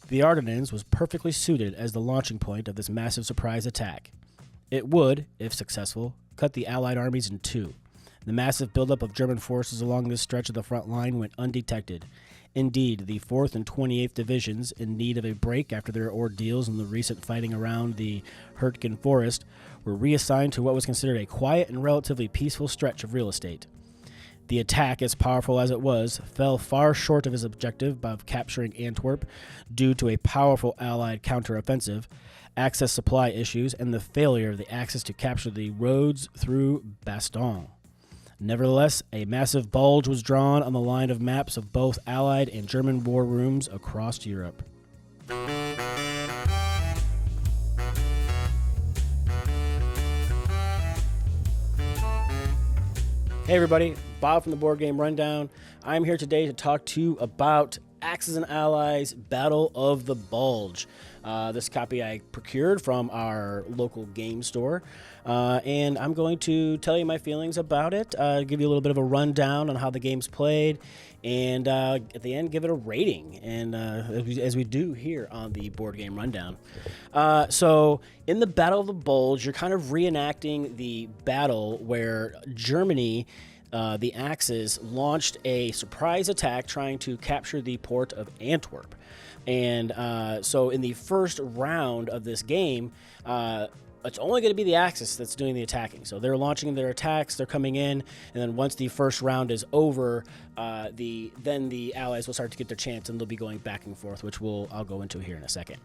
The Ardennes was perfectly suited as the launching point of this massive surprise attack. It would, if successful, cut the Allied armies in two. The massive buildup of German forces along this stretch of the front line went undetected. Indeed, the 4th and 28th Divisions, in need of a break after their ordeals in the recent fighting around the Hurtgen Forest, were reassigned to what was considered a quiet and relatively peaceful stretch of real estate. The attack, as powerful as it was, fell far short of its objective of capturing Antwerp due to a powerful Allied counteroffensive, access supply issues, and the failure of the Axis to capture the roads through Bastogne. Nevertheless, a massive bulge was drawn on the line of maps of both Allied and German war rooms across Europe. Hey everybody, Bob from the Board Game Rundown. I'm here today to talk to you about Axis and Allies Battle of the Bulge. This copy I procured from our local game store, and I'm going to tell you my feelings about it, give you a little bit of a rundown on how the game's played, and at the end give it a rating, and as we do here on the Board Game Rundown. So in the Battle of the Bulge, you're kind of reenacting the battle where Germany, the Axis, launched a surprise attack trying to capture the port of Antwerp. And so in the first round of this game, it's only going to be the Axis that's doing the attacking. So they're launching their attacks, they're coming in, and then once the first round is over, then the Allies will start to get their chance, and they'll be going back and forth, which I'll go into here in a second.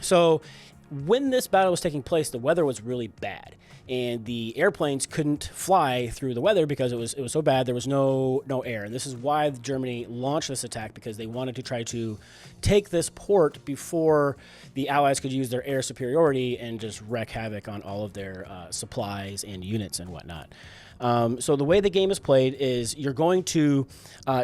So when this battle was taking place, the weather was really bad, and the airplanes couldn't fly through the weather because it was so bad. There was no air, and this is why Germany launched this attack, because they wanted to try to take this port before the Allies could use their air superiority and just wreak havoc on all of their supplies and units and whatnot. So the way the game is played is you're going to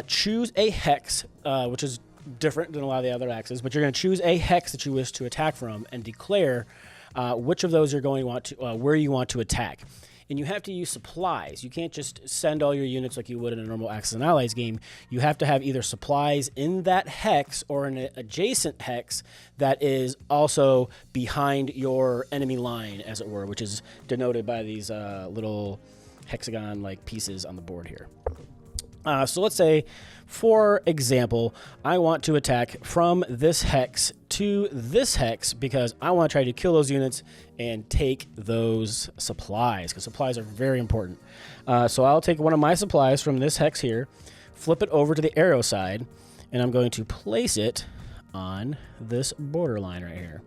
choose a hex, which is different than a lot of the other axes, but you're going to choose a hex that you wish to attack from and declare which of those you're going to want to, where you want to attack. And you have to use supplies. You can't just send all your units like you would in a normal Axis and Allies game. You have to have either supplies in that hex or an adjacent hex that is also behind your enemy line, as it were, which is denoted by these little hexagon-like pieces on the board here. So let's say, for example, I want to attack from this hex to this hex because I want to try to kill those units and take those supplies, because supplies are very important. So I'll take one of my supplies from this hex here, flip it over to the arrow side, and I'm going to place it on this borderline right here.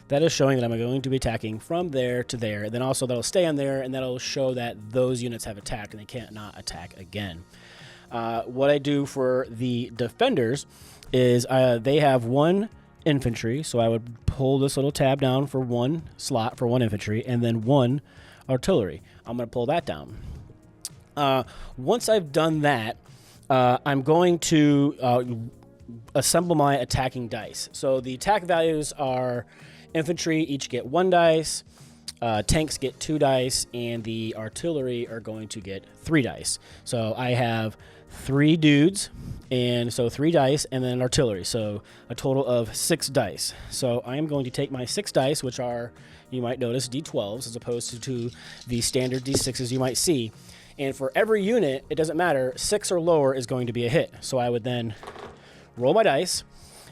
That is showing that I'm going to be attacking from there to there, and then also that'll stay on there, and that'll show that those units have attacked and they can't not attack again. What I do for the defenders is they have one infantry, so I would pull this little tab down for one slot for one infantry, and then one artillery. I'm going to pull that down. Once I've done that, I'm going to assemble my attacking dice. So the attack values are infantry each get 1 dice, tanks get 2 dice, and the artillery are going to get 3 dice. So I have 3 dudes, and so 3 dice, and then artillery, so a total of 6 dice. So I am going to take my 6 dice, which are, you might notice, D12s, as opposed to the standard D6s you might see. And for every unit, it doesn't matter, 6 or lower is going to be a hit. So I would then roll my dice,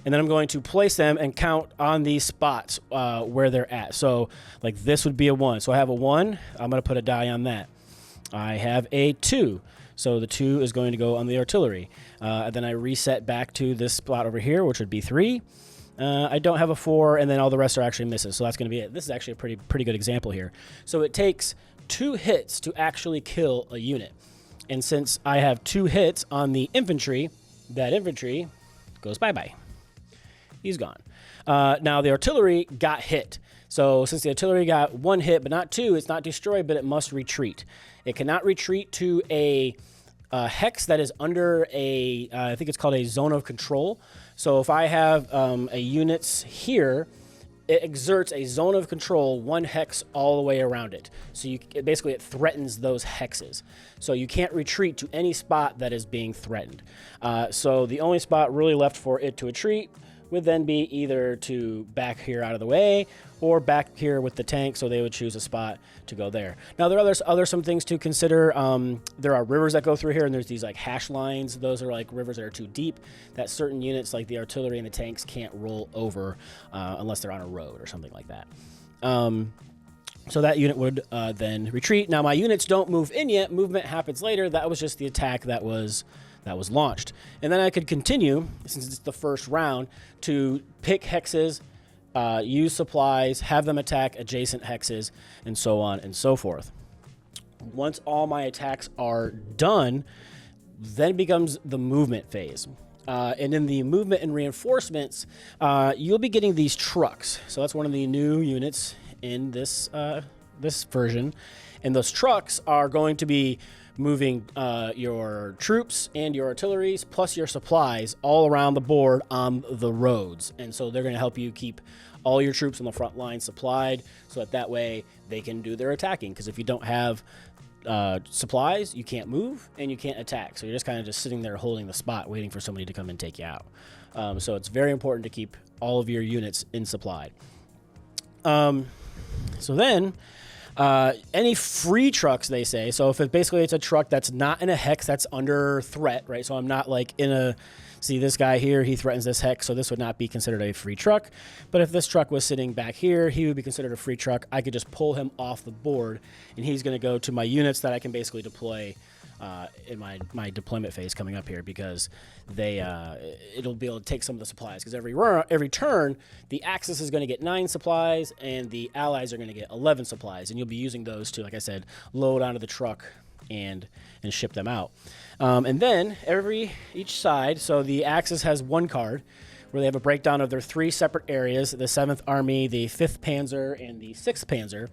and then I'm going to place them and count on these spots where they're at. So like this would be a 1. So I have a 1. I'm going to put a die on that. I have a 2. So the 2 is going to go on the artillery. And then I reset back to this spot over here, which would be 3. I don't have a 4, and then all the rest are actually misses. So that's going to be it. This is actually a pretty good example here. So it takes 2 hits to actually kill a unit. And since I have 2 hits on the infantry, that infantry goes bye-bye. He's gone. Now the artillery got hit. So since the artillery got 1 hit but not 2, it's not destroyed, but it must retreat. It cannot retreat to a hex that is under I think it's called a zone of control. So if I have a units here it exerts a zone of control 1 hex all the way around it. So basically it threatens those hexes. So you can't retreat to any spot that is being threatened. So the only spot really left for it to retreat would then be either to back here out of the way or back here with the tank, so they would choose a spot to go there. Now, there are some things to consider. There are rivers that go through here, and there's these like hash lines. Those are like rivers that are too deep that certain units like the artillery and the tanks can't roll over unless they're on a road or something like that. So that unit would then retreat. Now, my units don't move in yet. Movement happens later. That was just the attack that was launched. And then I could continue, since it's the first round, to pick hexes, use supplies, have them attack adjacent hexes, and so on and so forth. Once all my attacks are done, then becomes the movement phase. And in the movement and reinforcements, you'll be getting these trucks. So that's one of the new units in this version. And those trucks are going to be moving your troops and your artilleries plus your supplies all around the board on the roads. And so they're going to help you keep all your troops on the front line supplied so that way they can do their attacking. Because if you don't have supplies, you can't move and you can't attack. So you're just kind of just sitting there holding the spot waiting for somebody to come and take you out. So it's very important to keep all of your units in supplied. So then any free trucks, they say, so if it's a truck that's not in a hex that's under threat, right? So I'm not like in a, see this guy here, he threatens this hex, so this would not be considered a free truck. But if this truck was sitting back here, he would be considered a free truck. I could just pull him off the board, and he's going to go to my units that I can basically deploy in my deployment phase coming up here, because it'll be able to take some of the supplies, because every turn the Axis is going to get 9 supplies and the Allies are going to get 11 supplies, and you'll be using those to, like I said, load onto the truck and ship them out. And then each side, so the Axis has 1 card where they have a breakdown of their 3 separate areas: the 7th Army, the 5th Panzer, and the 6th Panzer.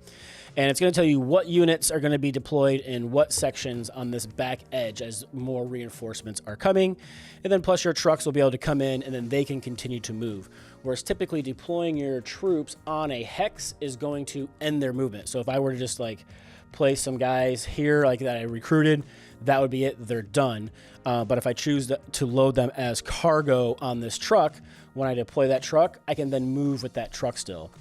And it's going to tell you what units are going to be deployed in what sections on this back edge as more reinforcements are coming. And then plus your trucks will be able to come in, and then they can continue to move. Whereas typically deploying your troops on a hex is going to end their movement. So if I were to just like place some guys here like that I recruited, that would be it. They're done. But if I choose to load them as cargo on this truck, when I deploy that truck, I can then move with that truck still.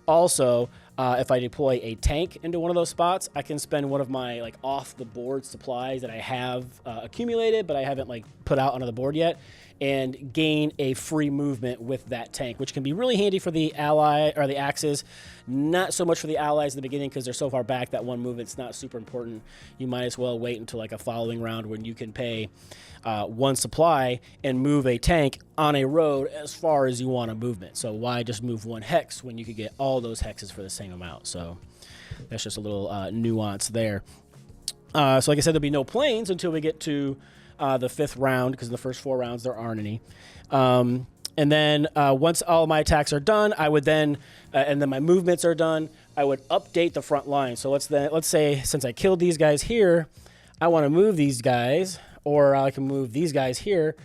Also, if I deploy a tank into one of those spots, I can spend one of my like off the board supplies that I have accumulated, but I haven't like put out onto the board yet, and gain a free movement with that tank, which can be really handy for the ally or the Axis. Not so much for the Allies in the beginning, because they're so far back that one movement's not super important. You might as well wait until like a following round when you can pay 1 supply and move a tank on a road as far as you want a movement. So why just move 1 hex when you could get all those hexes for the same amount? So that's just a little nuance there. So like I said, there'll be no planes until we get to the 5th round, because in the first 4 rounds there aren't any. And then once all my attacks are done, I would then, and then my movements are done, I would update the front line. So let's say since I killed these guys here, I want to move these guys, or I can move these guys here.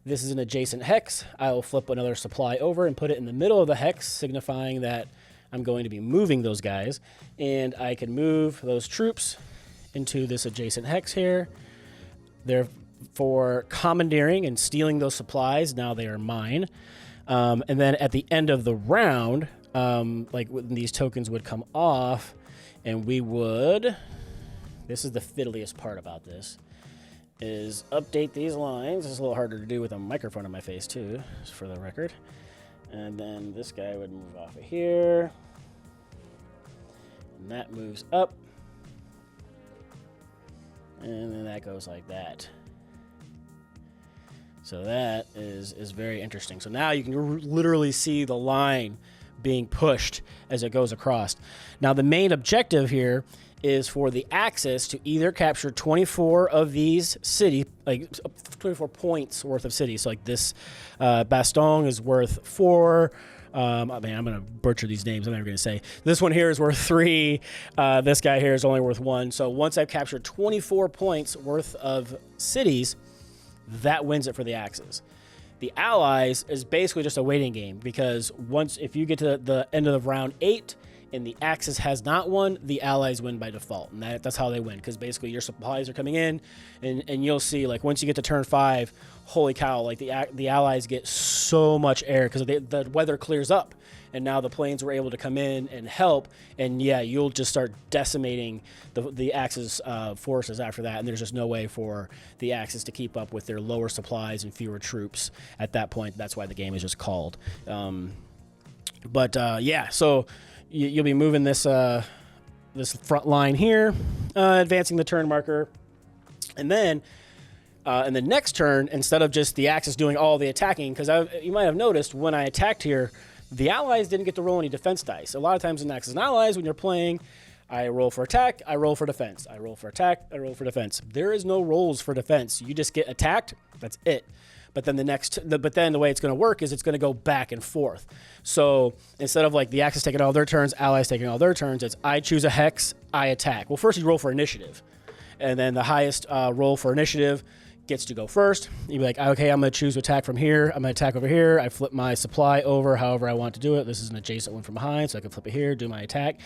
This is an adjacent hex. I will flip another supply over and put it in the middle of the hex, signifying that I'm going to be moving those guys. And I can move those troops into this adjacent hex here. They're for commandeering and stealing those supplies. Now they are mine. And then at the end of the round, like when these tokens would come off, and we would, this is the fiddliest part about this, is update these lines. It's a little harder to do with a microphone in my face too, just for the record. And then this guy would move off of here, and that moves up, and then that goes like that. So that is very interesting. So now you can literally see the line being pushed as it goes across. Now the main objective here is for the Axis to either capture 24 of these cities, like 24 points worth of cities. So like this Bastogne is worth 4. I mean, I'm going to butcher these names. I'm never going to say. This one here is worth 3. This guy here is only worth 1. So once I've captured 24 points worth of cities, that wins it for the Axis. The Allies is basically just a waiting game, because if you get to the end of round 8 and the Axis has not won, the Allies win by default, and that's how they win, because basically your supplies are coming in, and you'll see, like, once you get to turn 5, holy cow, like the Allies get so much air because the weather clears up, and now the planes were able to come in and help, and yeah, you'll just start decimating the Axis forces after that, and there's just no way for the Axis to keep up with their lower supplies and fewer troops at that point. That's why the game is just called. Yeah, so you'll be moving this front line here, advancing the turn marker, and then in the next turn, instead of just the Axis doing all the attacking, because you might have noticed when I attacked here, the Allies didn't get to roll any defense dice. A lot of times in Axis and Allies, when you're playing, I roll for attack, I roll for defense. I roll for attack, I roll for defense. There is no rolls for defense. You just get attacked, that's it. But then the way it's going to work is it's going to go back and forth. So instead of like the Axis taking all their turns, Allies taking all their turns, it's I choose a hex, I attack. Well, first you roll for initiative. And then the highest roll for initiative gets to go first. You'd be like, okay, I'm going to choose to attack from here. I'm going to attack over here. I flip my supply over however I want to do it. This is an adjacent one from behind, so I can flip it here, do my attack.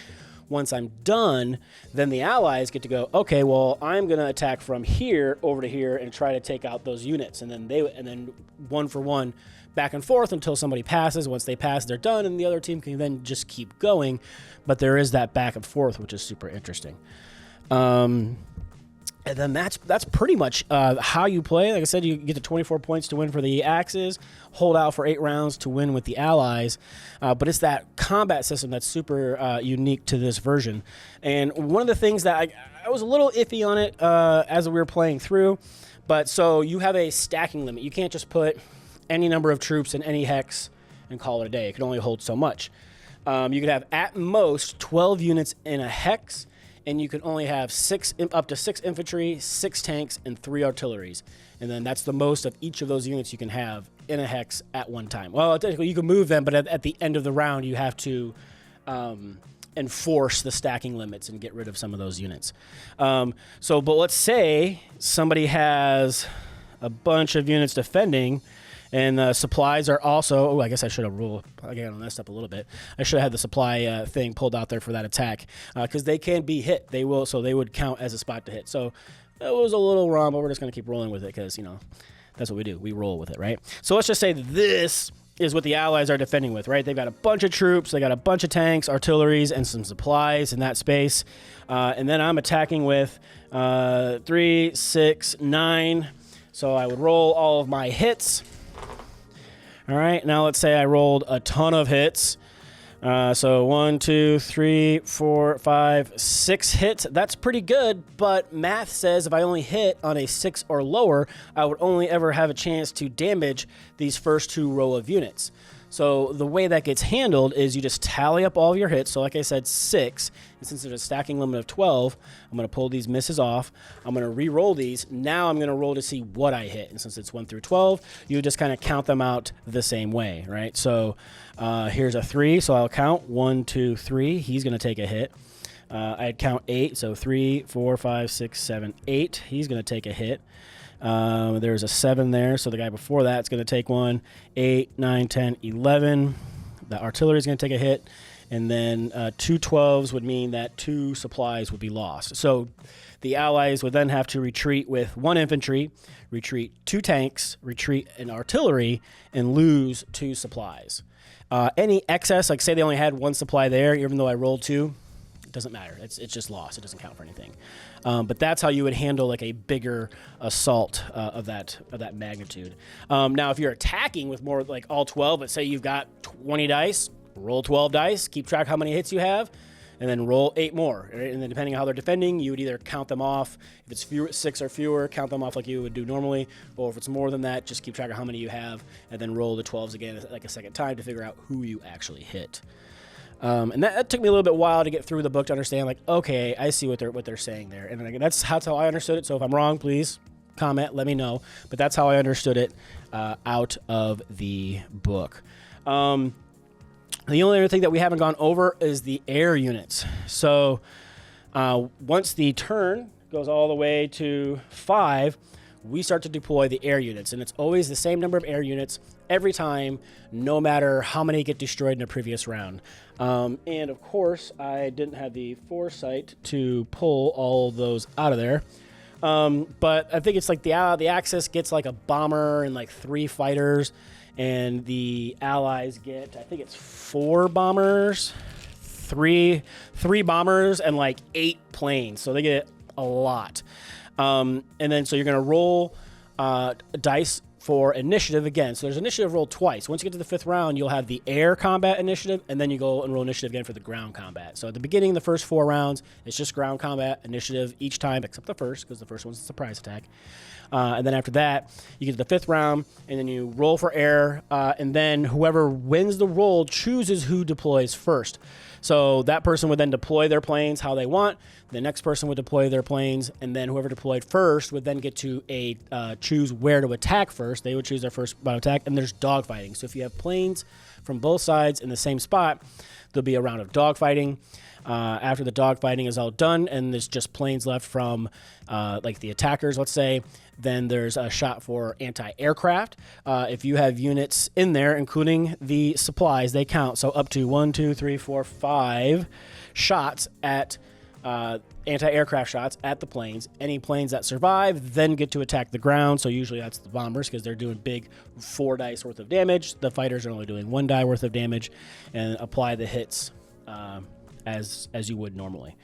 Once I'm done, then the Allies get to go, okay, well, I'm going to attack from here over to here and try to take out those units. And then one for one, back and forth until somebody passes. Once they pass, they're done, and the other team can then just keep going. But there is that back and forth, which is super interesting. And then that's pretty much how you play. Like I said, you get to 24 points to win for the Axis, hold out for 8 rounds to win with the Allies. But it's that combat system that's super unique to this version. And one of the things that I was a little iffy on it as we were playing through. But so you have a stacking limit. You can't just put any number of troops in any hex and call it a day. It can only hold so much. You could have at most 12 units in a hex, and you can only have up to 6 infantry, 6 tanks, and 3 artilleries. And then that's the most of each of those units you can have in a hex at one time. Well, technically you can move them, but at the end of the round you have to enforce the stacking limits and get rid of some of those units. But let's say somebody has a bunch of units defending, and supplies are also... Oh, I guess I should have ruled... I got messed up a little bit. I should have had the supply thing pulled out there for that attack, because they can be hit. They would count as a spot to hit. So it was a little wrong, but we're just going to keep rolling with it because, that's what we do. We roll with it, right? So let's just say this is what the Allies are defending with, right? They've got a bunch of troops. They got a bunch of tanks, artilleries, and some supplies in that space. And then I'm attacking with 3, 6, 9. So I would roll all of my hits. All right, now let's say I rolled a ton of hits. So 1, 2, 3, 4, 5, 6 hits. That's pretty good, but math says if I only hit on a 6 or lower, I would only ever have a chance to damage these first 2 row of units. So the way that gets handled is you just tally up all of your hits. So like I said, 6. And since there's a stacking limit of 12, I'm going to pull these misses off. I'm going to re-roll these. Now I'm going to roll to see what I hit. And since it's 1 through 12, you just kind of count them out the same way, right? So here's a 3. So I'll count 1, 2, 3. He's going to take a hit. I'd count 8. So 3, 4, 5, 6, 7, 8. He's going to take a hit. There's a 7 there, so the guy before that's going to take one. 8, 9, 10, 11. The artillery is going to take a hit. And then 2 12s would mean that 2 supplies would be lost. So the Allies would then have to retreat with 1 infantry, retreat 2 tanks, retreat an artillery, and lose 2 supplies. Any excess, like say they only had 1 supply there, even though I rolled 2, it doesn't matter. It's just lost. It doesn't count for anything. But that's how you would handle like a bigger assault of that magnitude. Now, if you're attacking with more like all 12, let's say you've got 20 dice, roll 12 dice, keep track how many hits you have, and then roll 8 more. Right? And then depending on how they're defending, you would either count them off. If it's 6 or fewer, count them off like you would do normally. Or if it's more than that, just keep track of how many you have, and then roll the 12s again like a second time to figure out who you actually hit. And that took me a little bit while to get through the book to understand, like, okay, I see what they're saying there. And again, that's how I understood it. So if I'm wrong, please comment, let me know. But that's how I understood it out of the book. The only other thing that we haven't gone over is the air units. So once the turn goes all the way to 5, we start to deploy the air units, and it's always the same number of air units every time, no matter how many get destroyed in a previous round. And of course, I didn't have the foresight to pull all those out of there. But I think it's like the Axis gets like a bomber and like 3 fighters, and the Allies get, I think it's 4 bombers, three bombers, and like 8 planes. So they get a lot. And then so you're going to roll dice for initiative again. So there's initiative rolled twice. Once you get to the 5th round, you'll have the air combat initiative, and then you go and roll initiative again for the ground combat. So at the beginning, the first 4 rounds, it's just ground combat initiative each time, except the first, because the first one's a surprise attack. And then after that, you get to the 5th round, and then you roll for air, and then whoever wins the roll chooses who deploys first. So that person would then deploy their planes how they want. The next person would deploy their planes, and then whoever deployed first would then get to choose where to attack first. They would choose their first attack, and there's dogfighting. So if you have planes from both sides in the same spot, there'll be a round of dogfighting. After the dogfighting is all done, and there's just planes left from like the attackers, let's say, then there's a shot for anti-aircraft. If you have units in there, including the supplies, they count. So up to 1, 2, 3, 4, 5 shots at anti-aircraft shots at the planes. Any planes that survive then get to attack the ground. So usually that's the bombers, because they're doing big 4 dice worth of damage. The fighters are only doing 1 die worth of damage, and apply the hits as you would normally.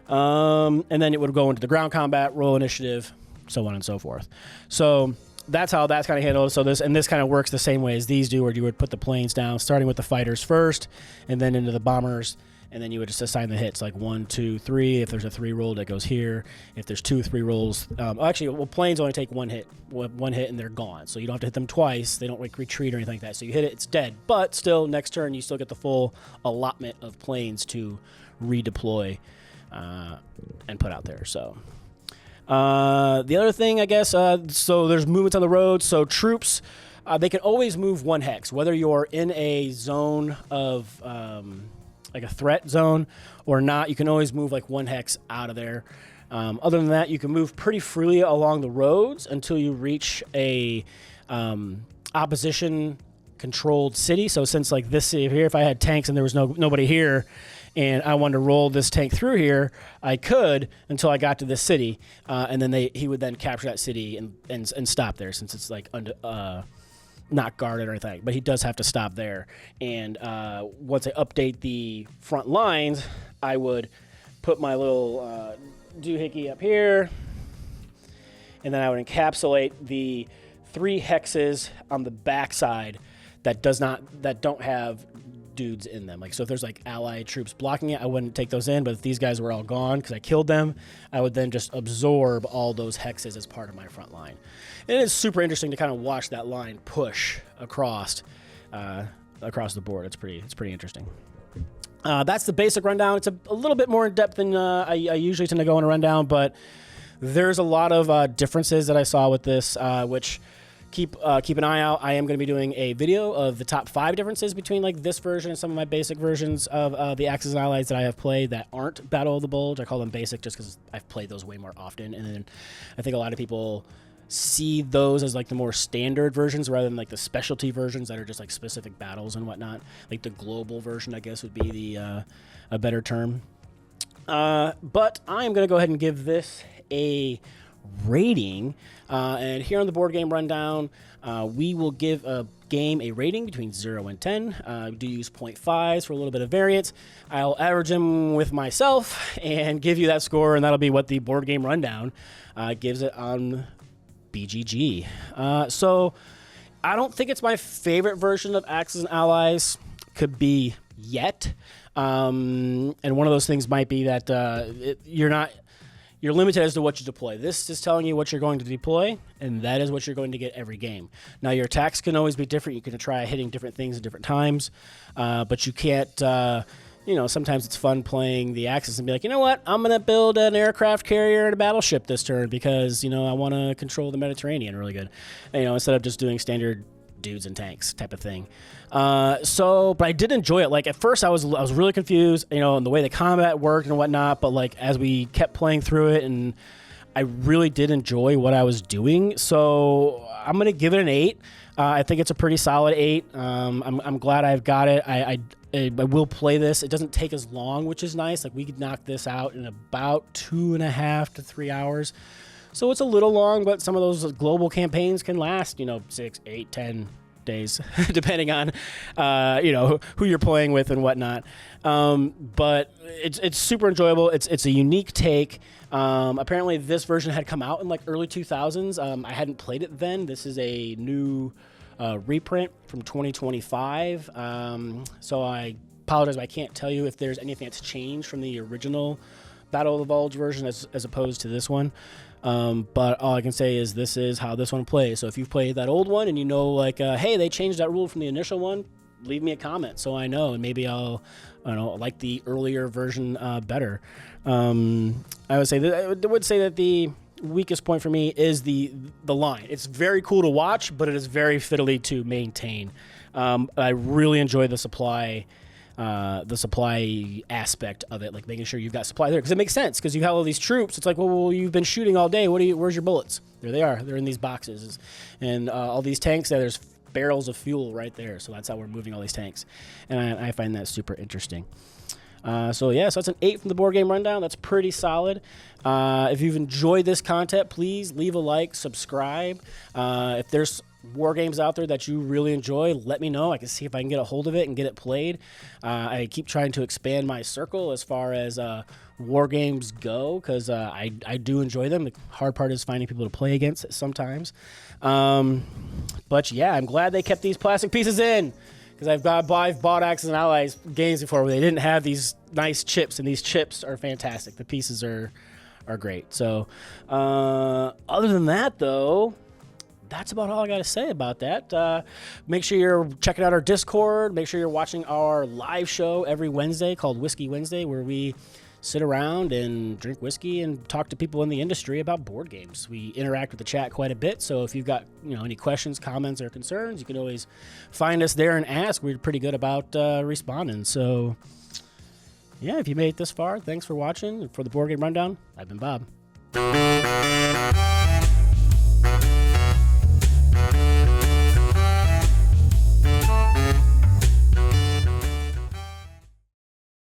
And then it would go into the ground combat, roll initiative, so on and so forth. So that's how that's kind of handled. So this kind of works the same way as these do, where you would put the planes down, starting with the fighters first, and then into the bombers, and then you would just assign the hits, like 1, 2, 3. If there's a 3 roll, that goes here. If there's 2, 3 rolls, planes only take 1 hit, and they're gone. So you don't have to hit them twice. They don't like retreat or anything like that. So you hit it, it's dead. But still, next turn, you still get the full allotment of planes to redeploy and put out there. So the other thing, I guess, so there's movements on the road. So troops, they can always move 1 hex, whether you're in a zone of like a threat zone or not. You can always move like 1 hex out of there. Other than that, you can move pretty freely along the roads until you reach a opposition controlled city. So since like this city here, if I had tanks and there was nobody here, and I wanted to roll this tank through here, I could until I got to this city, and then he would then capture that city and stop there, since it's like not guarded or anything. But he does have to stop there. And once I update the front lines, I would put my little doohickey up here, and then I would encapsulate the 3 hexes on the backside that don't have dudes in them. Like, so if there's like allied troops blocking it, I wouldn't take those in. But if these guys were all gone because I killed them, I would then just absorb all those hexes as part of my front line. And it's super interesting to kind of watch that line push across the board. It's pretty interesting. That's the basic rundown. It's a little bit more in depth than I usually tend to go in a rundown, but there's a lot of differences that I saw with this, which keep an eye out. I am going to be doing a video of the top 5 differences between like this version and some of my basic versions of the Axis and Allies that I have played that aren't Battle of the Bulge. I call them basic just because I've played those way more often, and then I think a lot of people see those as like the more standard versions rather than like the specialty versions that are just like specific battles and whatnot. Like the global version, I guess, would be the a better term. But I am going to go ahead and give this a rating, and here on the board game rundown, we will give a game a rating between 0 and 10. We do use 0.5s for a little bit of variance. I'll average them with myself and give you that score, and that'll be what the board game rundown gives it on BGG. So I don't think it's my favorite version of Axis and Allies. Could be yet. And one of those things might be that you're limited as to what you deploy. This is telling you what you're going to deploy, and that is what you're going to get every game. Now, your attacks can always be different. You can try hitting different things at different times, but you can't, sometimes it's fun playing the Axis and be like, you know what, I'm going to build an aircraft carrier and a battleship this turn because, I want to control the Mediterranean really good, instead of just doing standard dudes and tanks type of thing. But I did enjoy it. Like at first I was really confused, and the way the combat worked and whatnot, but like as we kept playing through it, and I really did enjoy what I was doing, so I'm going to give it an 8. I think it's a pretty solid 8. I'm glad I've got it. I will play this. It doesn't take as long, which is nice. Like, we could knock this out in about 2.5 to 3 hours. So it's a little long, but some of those global campaigns can last, 6, 8, 10 days, depending on, who you're playing with and whatnot. But it's super enjoyable. It's a unique take. Apparently this version had come out in like early 2000s. I hadn't played it then. This is a new reprint from 2025. So I apologize, but I can't tell you if there's anything that's changed from the original Battle of the Bulge version as opposed to this one. But all I can say is this is how this one plays. So if you've played that old one and hey, they changed that rule from the initial one, leave me a comment so I know, and maybe I'll like the earlier version better. I would say that the weakest point for me is the line. It's very cool to watch, but it is very fiddly to maintain. I really enjoy the supply aspect of it, like making sure you've got supply there, because it makes sense, because you have all these troops. It's like, well, you've been shooting all day. Where's your bullets? There they are. They're in these boxes, and all these tanks. There's barrels of fuel right there. So that's how we're moving all these tanks, and I find that super interesting. So that's an 8 from the Board Game Rundown. That's pretty solid. If you've enjoyed this content, please leave a like, subscribe. If there's war games out there that you really enjoy, let me know. I can see if I can get a hold of it and get it played. I keep trying to expand my circle as far as war games go, because I do enjoy them. The hard part is finding people to play against sometimes. But yeah, I'm glad they kept these plastic pieces in, because I've bought Axis and Allies games before where they didn't have these nice chips, and these chips are fantastic. The pieces are great. So other than that, though, that's about all I got to say about that. Make sure you're checking out our Discord. Make sure you're watching our live show every Wednesday called Whiskey Wednesday, where we sit around and drink whiskey and talk to people in the industry about board games. We interact with the chat quite a bit, so if you've got any questions, comments, or concerns, you can always find us there and ask. We're pretty good about responding. So yeah, if you made it this far, thanks for watching. For the Board Game Rundown, I've been Bob.